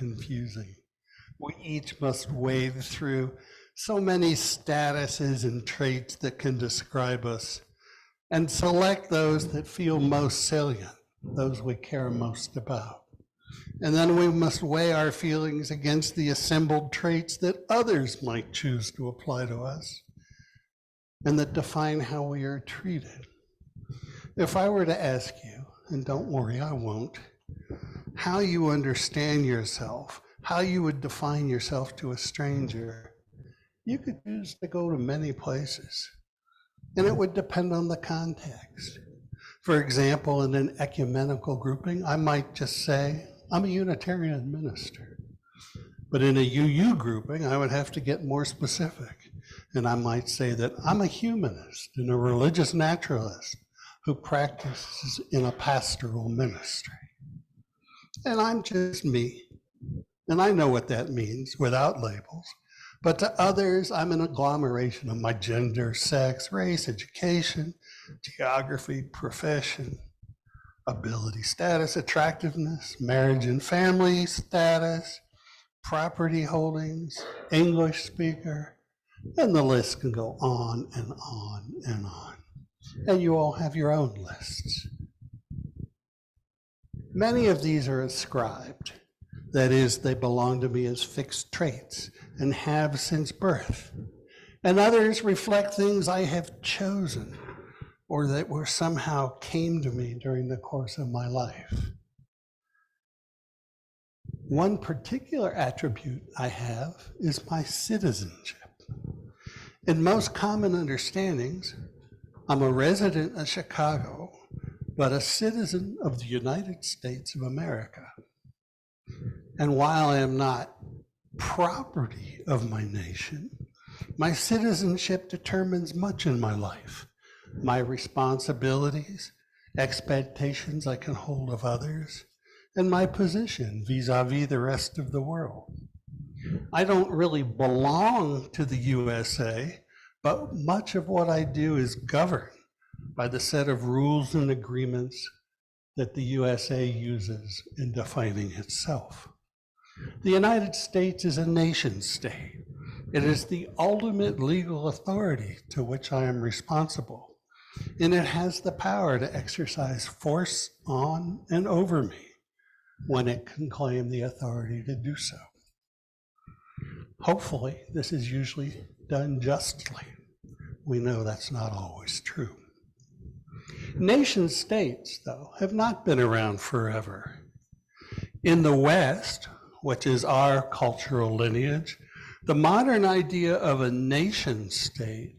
confusing. We each must wade through so many statuses and traits that can describe us and select those that feel most salient, those we care most about. And then we must weigh our feelings against the assembled traits that others might choose to apply to us and that define how we are treated. If I were to ask you, and don't worry, I won't, how you understand yourself, how you would define yourself to a stranger, you could choose to go to many places, and it would depend on the context. For example, in an ecumenical grouping, I might just say, I'm a Unitarian minister. But in a UU grouping, I would have to get more specific, and I might say that I'm a humanist and a religious naturalist who practices in a pastoral ministry. And I'm just me, and I know what that means without labels. But to others, I'm an agglomeration of my gender, sex, race, education, geography, profession, ability, status, attractiveness, marriage and family status, property holdings, English speaker, and the list can go on and on and on. And you all have your own lists. Many of these are ascribed. That is, they belong to me as fixed traits and have since birth. And others reflect things I have chosen or that were somehow came to me during the course of my life. One particular attribute I have is my citizenship. In most common understandings, I'm a resident of Chicago, but a citizen of the United States of America. And while I am not property of my nation, my citizenship determines much in my life, my responsibilities, expectations I can hold of others, and my position vis-a-vis the rest of the world. I don't really belong to the USA, but much of what I do is governed by the set of rules and agreements that the USA uses in defining itself. The United States is a nation state. It is the ultimate legal authority to which I am responsible, and it has the power to exercise force on and over me when it can claim the authority to do so. Hopefully, this is usually done justly. We know that's not always true. Nation states, though, have not been around forever. In the West, which is our cultural lineage, the modern idea of a nation state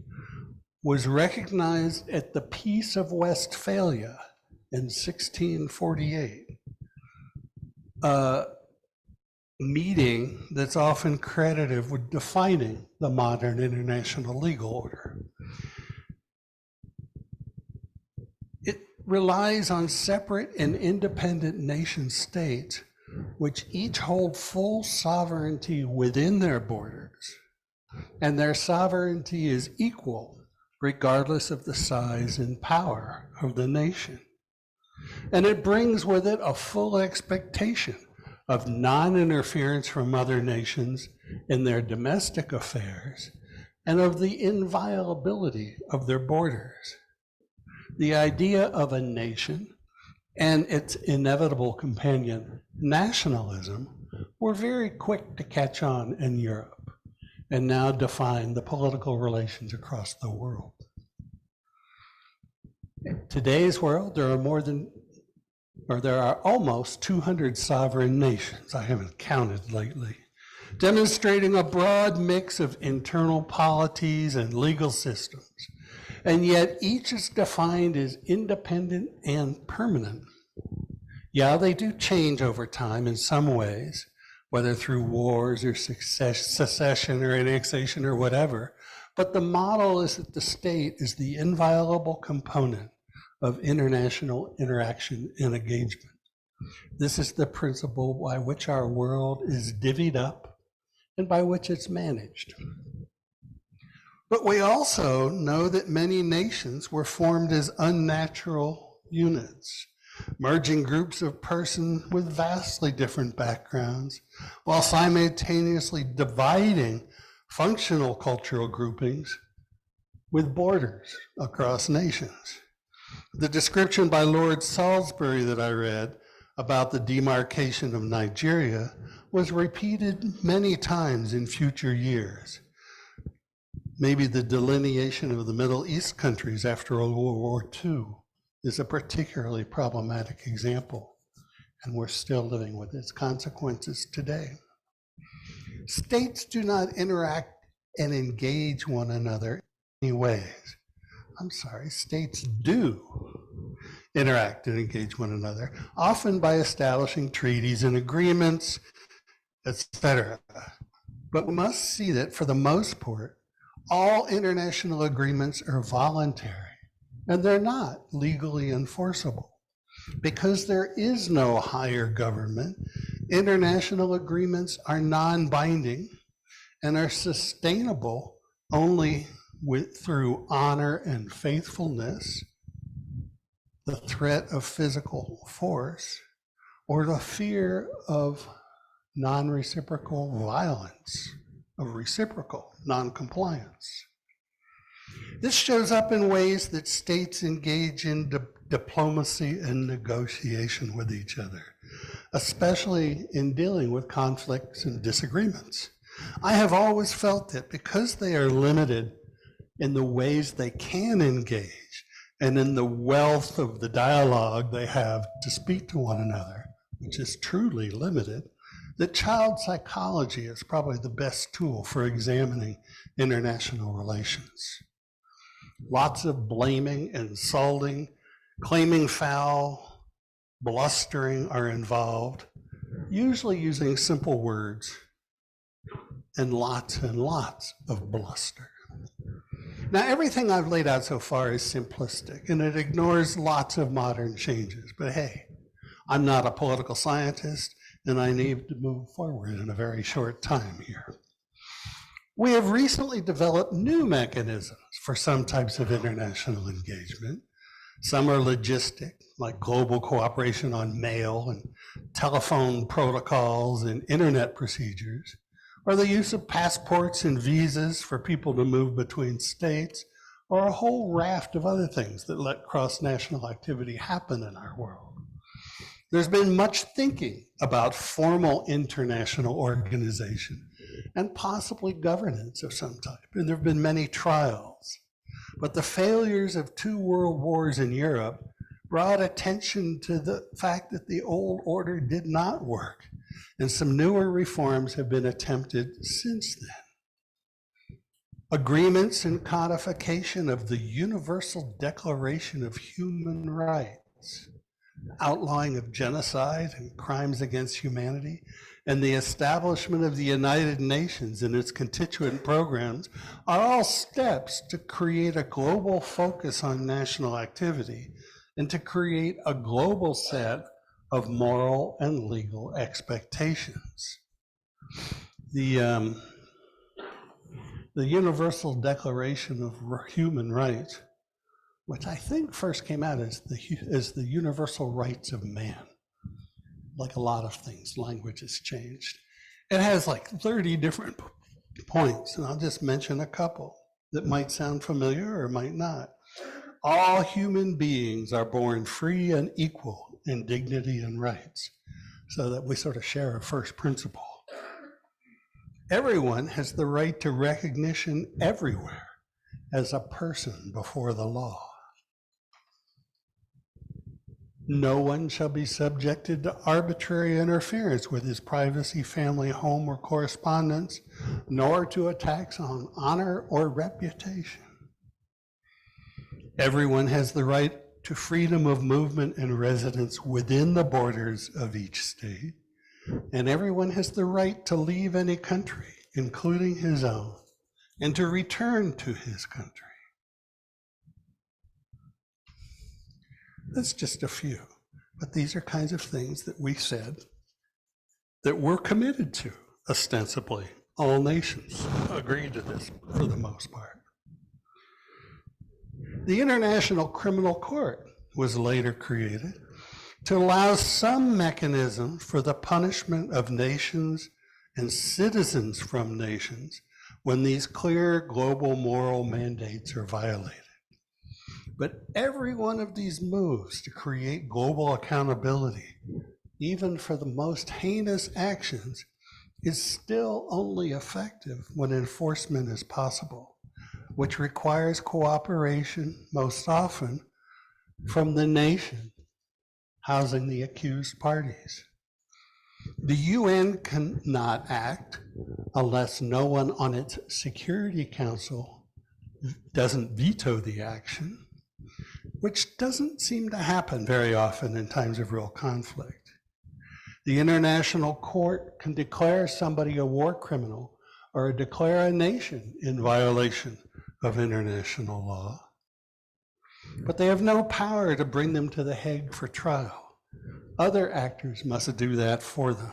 was recognized at the Peace of Westphalia in 1648, a meeting that's often credited with defining the modern international legal order. It relies on separate and independent nation states which each hold full sovereignty within their borders, and their sovereignty is equal regardless of the size and power of the nation. And it brings with it a full expectation of non-interference from other nations in their domestic affairs and of the inviolability of their borders. The idea of a nation and its inevitable companion, nationalism, were very quick to catch on in Europe and now define the political relations across the world. In today's world, there are almost 200 sovereign nations, I haven't counted lately, demonstrating a broad mix of internal polities and legal systems. And yet each is defined as independent and permanent. Yeah, they do change over time in some ways, whether through wars or secession or annexation or whatever, but the model is that the state is the inviolable component of international interaction and engagement. This is the principle by which our world is divvied up and by which it's managed. But we also know that many nations were formed as unnatural units, merging groups of persons with vastly different backgrounds, while simultaneously dividing functional cultural groupings with borders across nations. The description by Lord Salisbury that I read about the demarcation of Nigeria was repeated many times in future years. Maybe the delineation of the Middle East countries after World War II is a particularly problematic example, and we're still living with its consequences today. States do not interact and engage one another in any ways. States do interact and engage one another, often by establishing treaties and agreements, etc. But we must see that for the most part, all international agreements are voluntary, and they're not legally enforceable. Because there is no higher government, international agreements are non-binding and are sustainable only through honor and faithfulness, the threat of physical force, or the fear of non-reciprocal violence, of reciprocal non-compliance. This shows up in ways that states engage in diplomacy and negotiation with each other, especially in dealing with conflicts and disagreements. I have always felt that because they are limited in the ways they can engage and in the wealth of the dialogue they have to speak to one another, which is truly limited, that child psychology is probably the best tool for examining international relations. Lots of blaming, insulting, claiming foul, blustering are involved, usually using simple words, and lots of bluster. Now, everything I've laid out so far is simplistic, and it ignores lots of modern changes. But hey, I'm not a political scientist, and I need to move forward in a very short time here. We have recently developed new mechanisms for some types of international engagement. Some are logistic, like global cooperation on mail and telephone protocols and internet procedures, or the use of passports and visas for people to move between states, or a whole raft of other things that let cross-national activity happen in our world. There's been much thinking about formal international organization and possibly governance of some type, and there have been many trials. But the failures of 2 world wars in Europe brought attention to the fact that the old order did not work, and some newer reforms have been attempted since then. Agreements and codification of the Universal Declaration of Human Rights, outlawing of genocide and crimes against humanity, and the establishment of the United Nations and its constituent programs are all steps to create a global focus on national activity and to create a global set of moral and legal expectations. The Universal Declaration of Human Rights, which I think first came out as the Universal Rights of Man. Like a lot of things, language has changed. It has like 30 different points, and I'll just mention a couple that might sound familiar or might not. All human beings are born free and equal in dignity and rights, so that we sort of share a first principle. Everyone has the right to recognition everywhere as a person before the law. No one shall be subjected to arbitrary interference with his privacy, family, home, or correspondence, nor to attacks on honor or reputation. Everyone has the right to freedom of movement and residence within the borders of each state, and everyone has the right to leave any country, including his own, and to return to his country. That's just a few, but these are kinds of things that we said that we're committed to, ostensibly. All nations agree to this for the most part. The International Criminal Court was later created to allow some mechanism for the punishment of nations and citizens from nations when these clear global moral mandates are violated. But every one of these moves to create global accountability, even for the most heinous actions, is still only effective when enforcement is possible, which requires cooperation, most often, from the nation housing the accused parties. The UN cannot act unless no one on its Security Council doesn't veto the action, which doesn't seem to happen very often in times of real conflict. The International Court can declare somebody a war criminal or declare a nation in violation of international law, but they have no power to bring them to The Hague for trial. Other actors must do that for them.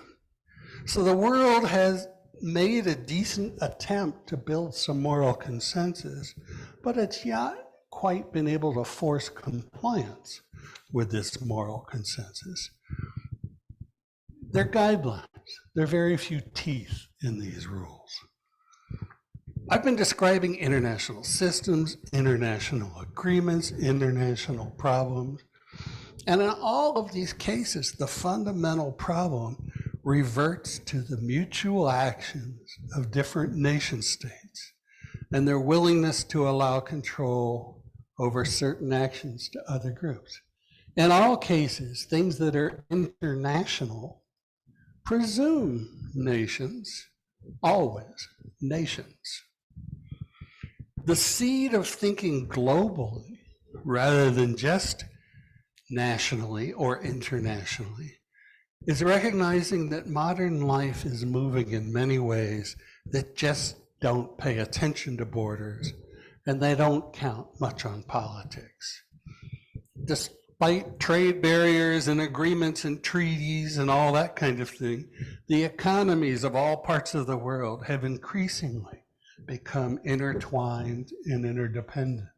So the world has made a decent attempt to build some moral consensus, but it's not quite been able to force compliance with this moral consensus. They're guidelines. There are very few teeth in these rules. I've been describing international systems, international agreements, international problems. And in all of these cases, the fundamental problem reverts to the mutual actions of different nation states and their willingness to allow control over certain actions to other groups. In all cases, things that are international presume nations, always nations. The seed of thinking globally rather than just nationally or internationally is recognizing that modern life is moving in many ways that just don't pay attention to borders, and they don't count much on politics. Despite trade barriers and agreements and treaties and all that kind of thing, the economies of all parts of the world have increasingly become intertwined and interdependent.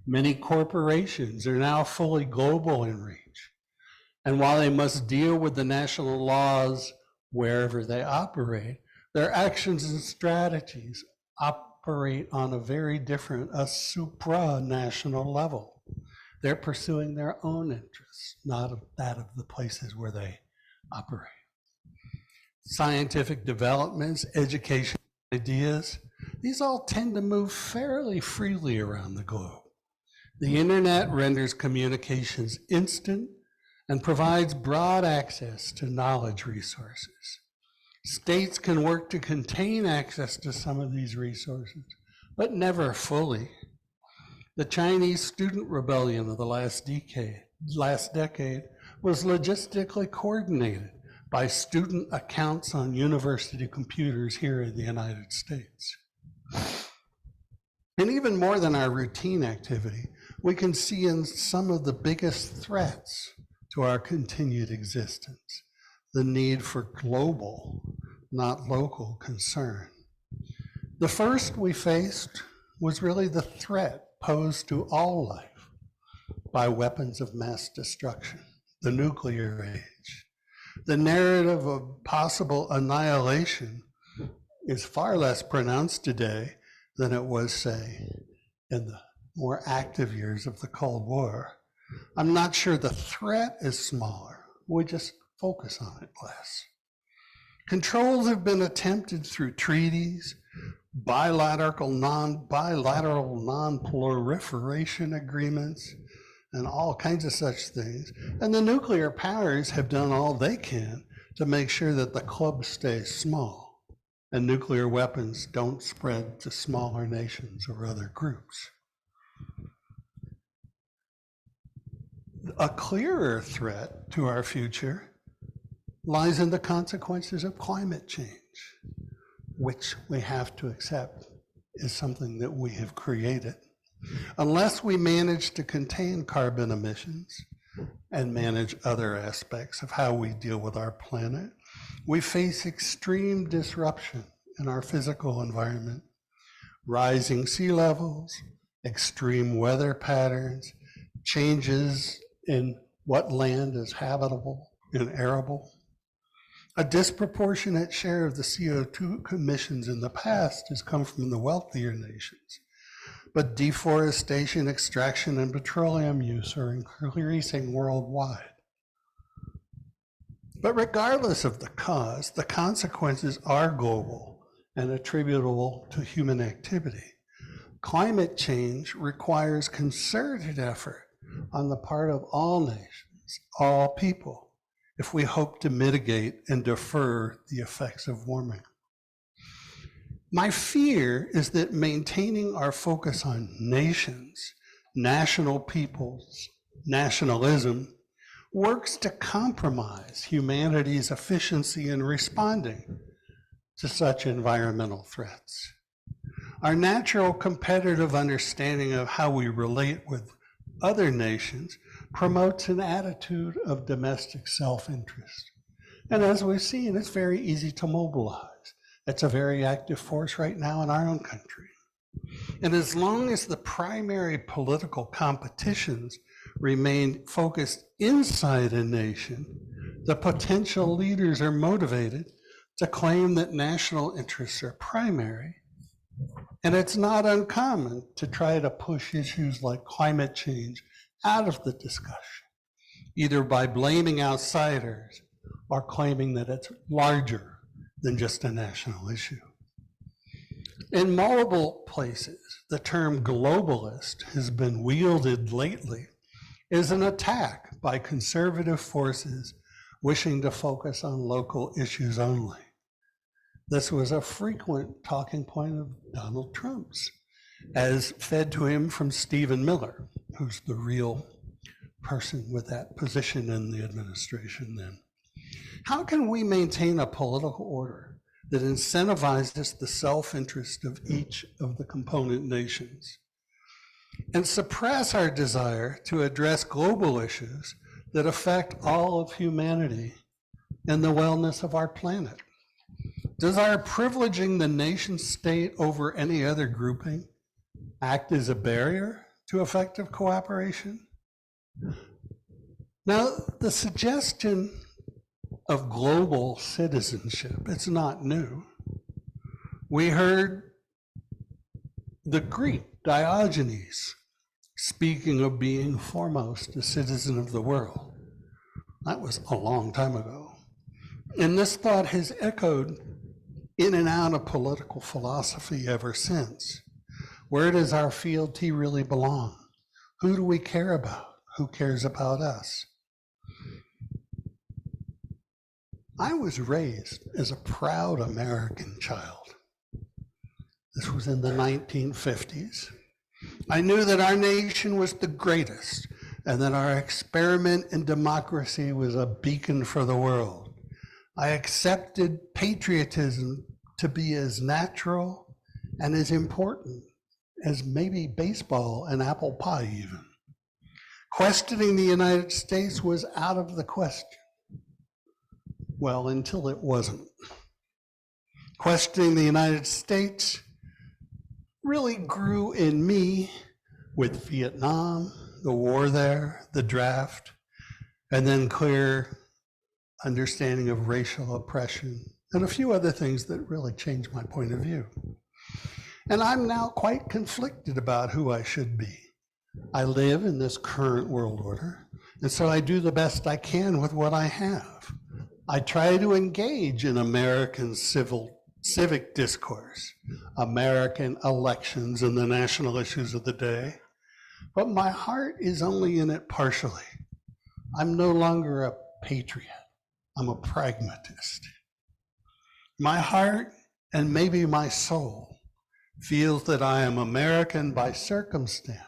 Many corporations are now fully global in reach. And while they must deal with the national laws wherever they operate, their actions and strategies operate on a very different, a supranational level. They're pursuing their own interests, not that of the places where they operate. Scientific developments, education ideas, these all tend to move fairly freely around the globe. The internet renders communications instant and provides broad access to knowledge resources. States can work to contain access to some of these resources, but never fully. The Chinese student rebellion of the last decade was logistically coordinated by student accounts on university computers here in the United States. And even more than our routine activity, we can see in some of the biggest threats to our continued existence the need for global, not local concern. The first we faced was really the threat posed to all life by weapons of mass destruction, the nuclear age. The narrative of possible annihilation is far less pronounced today than it was, say, in the more active years of the Cold War. I'm not sure the threat is smaller. We just focus on it less. Controls have been attempted through treaties, bilateral non-proliferation agreements, and all kinds of such things. And the nuclear powers have done all they can to make sure that the club stays small and nuclear weapons don't spread to smaller nations or other groups. A clearer threat to our future lies in the consequences of climate change, which we have to accept is something that we have created. Unless we manage to contain carbon emissions and manage other aspects of how we deal with our planet, we face extreme disruption in our physical environment, rising sea levels, extreme weather patterns, changes in what land is habitable and arable. A disproportionate share of the CO2 emissions in the past has come from the wealthier nations, but deforestation, extraction, and petroleum use are increasing worldwide. But regardless of the cause, the consequences are global and attributable to human activity. Climate change requires concerted effort on the part of all nations, all people, if we hope to mitigate and defer the effects of warming. My fear is that maintaining our focus on nations, national peoples, nationalism, works to compromise humanity's efficiency in responding to such environmental threats. Our natural competitive understanding of how we relate with other nations promotes an attitude of domestic self-interest. And as we've seen, it's very easy to mobilize. It's a very active force right now in our own country. And as long as the primary political competitions remain focused inside a nation, the potential leaders are motivated to claim that national interests are primary. And it's not uncommon to try to push issues like climate change out of the discussion, either by blaming outsiders or claiming that it's larger than just a national issue. In multiple places, the term globalist has been wielded lately as an attack by conservative forces wishing to focus on local issues only. This was a frequent talking point of Donald Trump's, as fed to him from Stephen Miller, who's the real person with that position in the administration then. How can we maintain a political order that incentivizes the self-interest of each of the component nations and suppress our desire to address global issues that affect all of humanity and the wellness of our planet? Does our privileging the nation state over any other grouping act as a barrier to effective cooperation? Now, the suggestion of global citizenship, it's not new. We heard the Greek Diogenes speaking of being foremost a citizen of the world. That was a long time ago. And this thought has echoed in and out of political philosophy ever since. Where does our fealty really belong? Who do we care about? Who cares about us? I was raised as a proud American child. This was in the 1950s. I knew that our nation was the greatest and that our experiment in democracy was a beacon for the world. I accepted patriotism to be as natural and as important as maybe baseball and apple pie even. Questioning the United States was out of the question. Well, until it wasn't. Questioning the United States really grew in me with Vietnam, the war there, the draft, and then clear understanding of racial oppression, and a few other things that really changed my point of view. And I'm now quite conflicted about who I should be. I live in this current world order, and so I do the best I can with what I have. I try to engage in American civic discourse, American elections and the national issues of the day, but my heart is only in it partially. I'm no longer a patriot. I'm a pragmatist. My heart, and maybe my soul, feels that I am American by circumstance,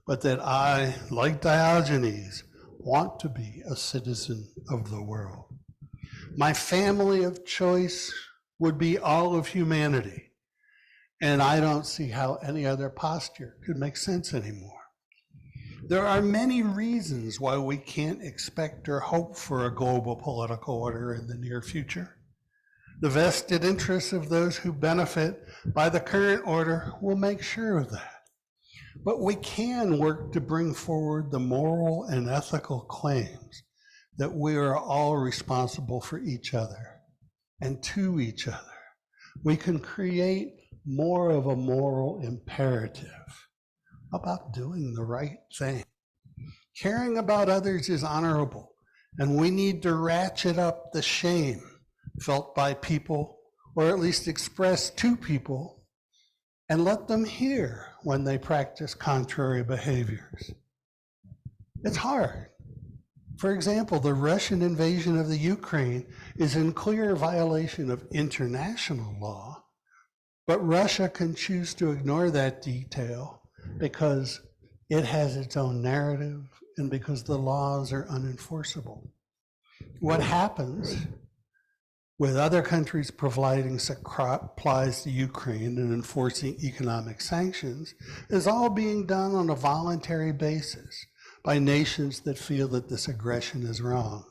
but that I, like Diogenes, want to be a citizen of the world. My family of choice would be all of humanity, and I don't see how any other posture could make sense anymore. There are many reasons why we can't expect or hope for a global political order in the near future. The vested interests of those who benefit by the current order will make sure of that. But we can work to bring forward the moral and ethical claims that we are all responsible for each other and to each other. We can create more of a moral imperative about doing the right thing. Caring about others is honorable, and we need to ratchet up the shame felt by people, or at least expressed to people, and let them hear when they practice contrary behaviors. It's hard. For example, the Russian invasion of the Ukraine is in clear violation of international law, but Russia can choose to ignore that detail because it has its own narrative and because the laws are unenforceable. What happens with other countries providing supplies to Ukraine and enforcing economic sanctions is all being done on a voluntary basis by nations that feel that this aggression is wrong.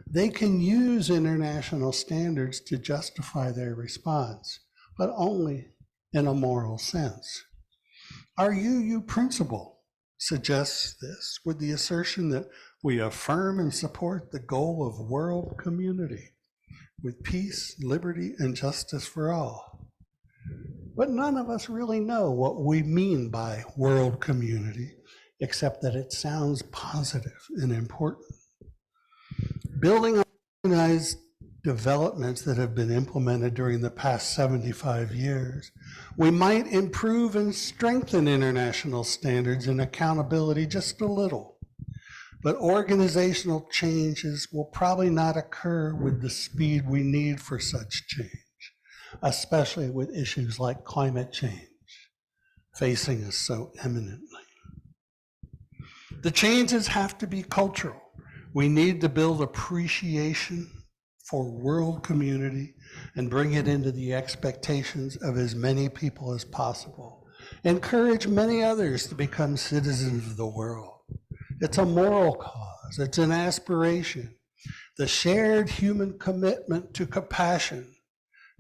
They can use international standards to justify their response, but only in a moral sense. Our UU principle suggests this with the assertion that we affirm and support the goal of world community with peace, liberty, and justice for all. But none of us really know what we mean by world community, except that it sounds positive and important. Building on organized developments that have been implemented during the past 75 years, we might improve and strengthen international standards and accountability just a little. But organizational changes will probably not occur with the speed we need for such change, especially with issues like climate change facing us so imminently. The changes have to be cultural. We need to build appreciation for world community and bring it into the expectations of as many people as possible. Encourage many others to become citizens of the world. It's a moral cause, it's an aspiration. The shared human commitment to compassion,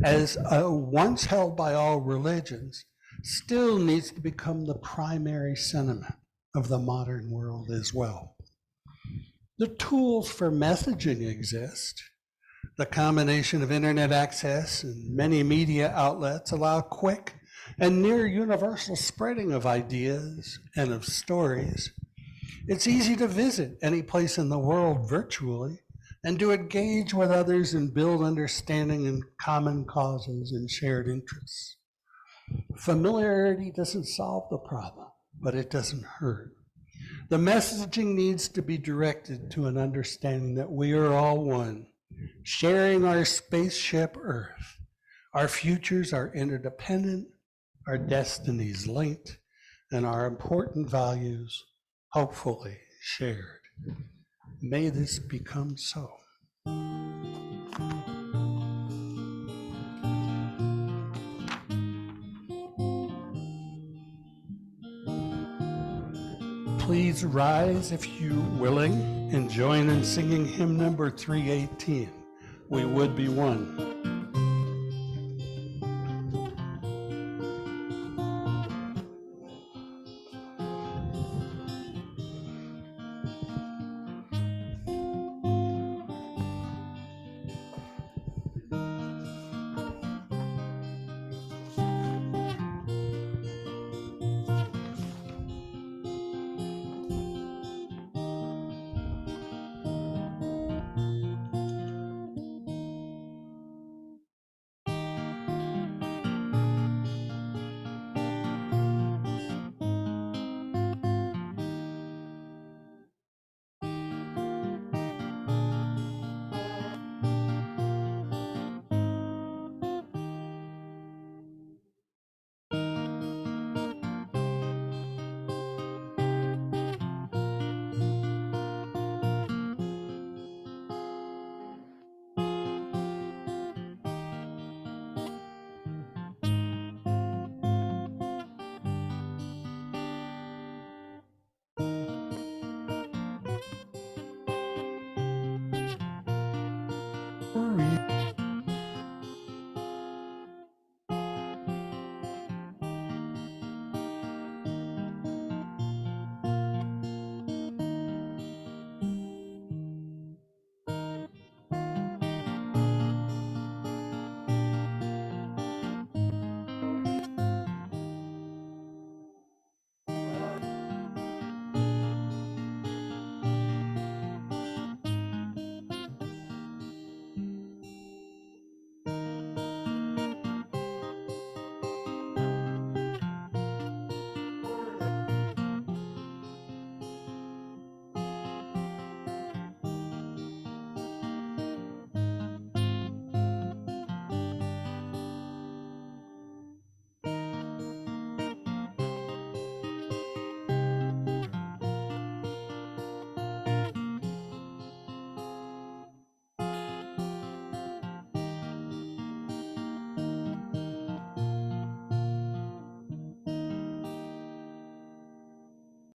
as once held by all religions, still needs to become the primary sentiment of the modern world as well. The tools for messaging exist. The combination of internet access and many media outlets allow quick and near universal spreading of ideas and of stories. It's easy to visit any place in the world virtually and to engage with others and build understanding in common causes and shared interests. Familiarity doesn't solve the problem, but it doesn't hurt. The messaging needs to be directed to an understanding that we are all one, sharing our spaceship Earth. Our futures are interdependent, our destinies linked, and our important values hopefully shared. May this become so. Please rise if you willing and join in singing hymn number 318, We Would Be One.